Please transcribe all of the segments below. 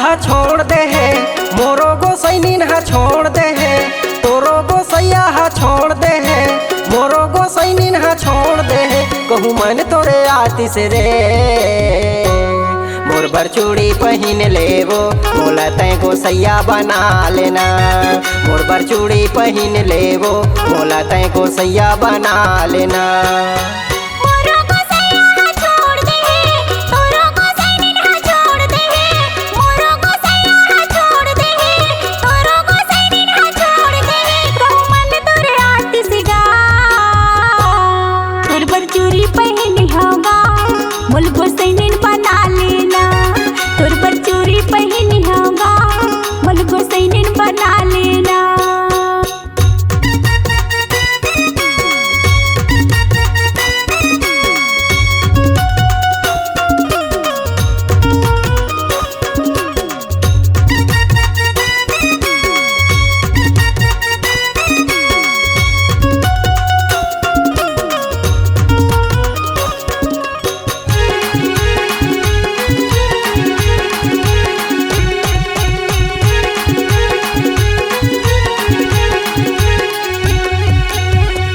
हा छोड़ दे है, मोरो गोसैनीन हा छोड़ दे है, तोरो गोसैया हा छोड़ दे है, मोरो गोसैनीन हा छोड़ दे है। कहूँ मन तोरे आतिस रे, मोर बर चूड़ी पहन लेवो, मोला तै गोसैया बना लेना। मोर बर चूड़ी पहन लेवो, मोला तै गोसैया बना लेना।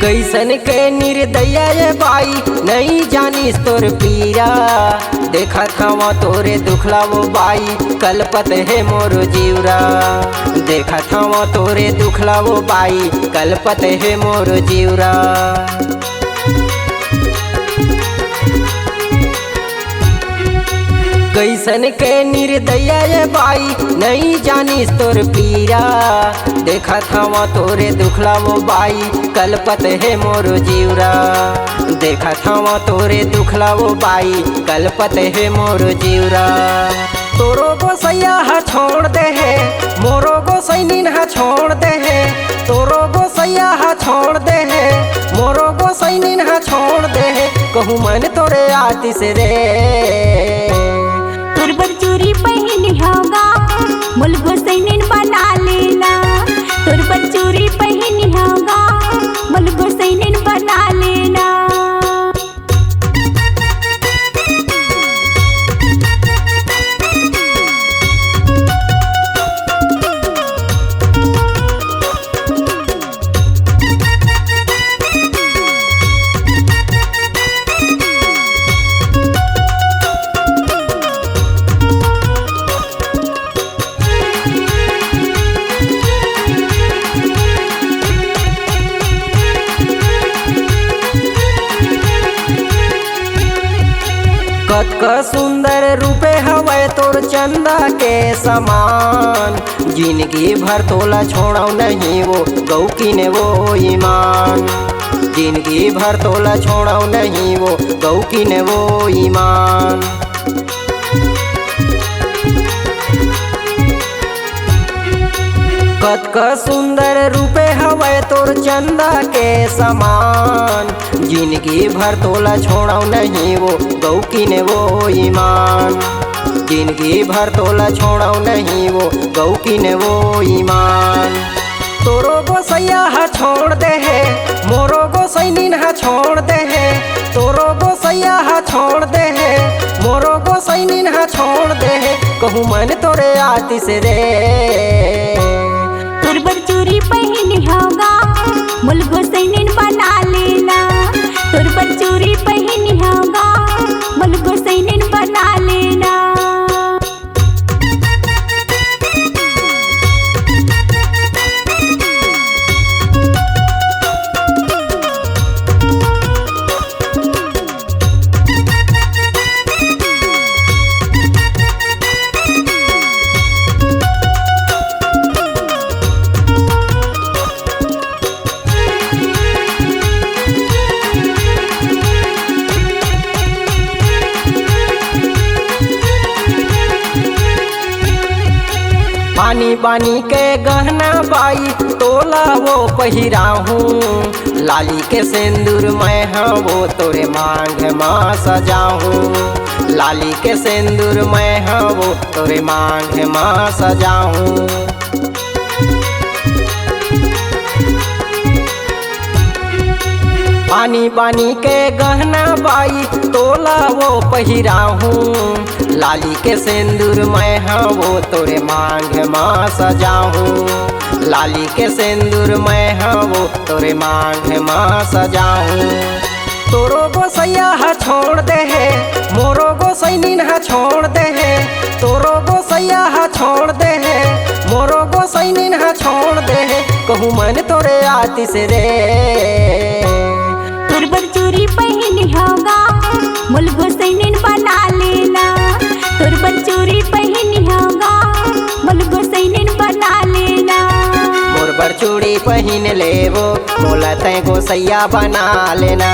कैसन के निर्दया ये बाई, नहीं जानिस तोर पीरा। देखा था तोरे दुखला वो बाई, कलपत है मोर जीवरा। देखा था तोरे दुखला वो बाई, कलपत है मोर जीवरा। कैसन के निर्दया ये बाई, नहीं जानिस तोर पीरा। देखा था तोरे दुखला वो बाई, कलपत है मोर जीवरा। देखा था तोरे दुखला वो बाई, कलपत है मोर जीवरा। तोरो गोसैया हा छोड़ दे है, मोरो गोसैनीन हा छोड़ दे है, तोरो गोसैया हा छोड़ दे है, मोरो गोसैनीन हा छोड़ दे है। कहूँ मन तोरे आतिस रे, तोर बर चूड़ी पहन होगा, मोल गोसैनीन बना लेना। तोर बर चूड़ी पहन होगा, मोल गोसैनीन बना लेना। कतक सुंदर रूपे हवै तोर चंदा के समान। जिंदगी भर तोला छोड़ौ नहीं वो गौकी ने वो ईमान। जिंदगी भर तोला छोड़ौ नहीं वो गौकी ने वो ईमान। कतक सुंदर रूपे हवै तोर चंदा के समान। जिंदगी भर तोला छोड़ौ नहीं वो गौकी ने वो ईमान। जिंदगी भर तोला छोड़ौ नहीं वो गौकी ने वो ईमान। तोरो गोसैया हा छोड़ दे है, मोरो गोसैनीन हा छोड़ दे है, तोरो गोसैया हा छोड़ दे है, मोरो गोसैनीन हा छोड़ दे है। कहूँ मन तोरे आतिस रे, तोर बर चूड़ी पहन होगा, मोल गोसैनीन बना लेना। तोर बर चूड़ी पहन होगा, मोल गोसैनीन बना लेना। बानी बानी के गहना बाई, तोला वो पहिराहूँ। लाली के सिंदूर मैं हाँ वो तोरे मांग माँ सजाऊँ। लाली के सिंदूर मैं हाँ वो तोरे मांग माँ सजाऊँ। पानी पानी के गहना बाई, तोला वो पहिराहूँ। लाली के सिंदूर मैं हाँ वो तोरे मांग माँ सजाऊं। लाली के सिंदूर मैं हाँ वो तोरे मांग माँ सजाऊं। तोरो गोसैया हा छोड़ दे है, मोरो गोसैनिन हा छोड़ दे है। तोरो गोसैया हा छोड़ दे है, मोरो गोसैनिन हा छोड़ दे है। कहूँ मन तोरे आतिश रे। तोर बर चूड़ी पहनी होगा मोल गोसैनिन बना लेना। तोर बर चूड़ी पहनी होगा मोल गोसैनिन बना लेना। मोर बर चूड़ी पहन लेवो मोला तै गोसैया बना लेना।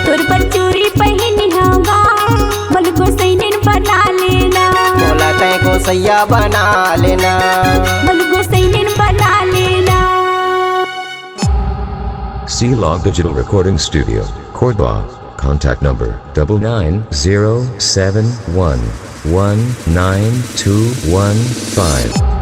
तोर बर चूड़ी पहनी होगा मोल गोसैनिन बना लेना। मोला तै गोसैया बना लेना। मोल गोसैनिन बना लेना। C-Log Digital Recording Studio, Cordoba. Contact number 99071192115.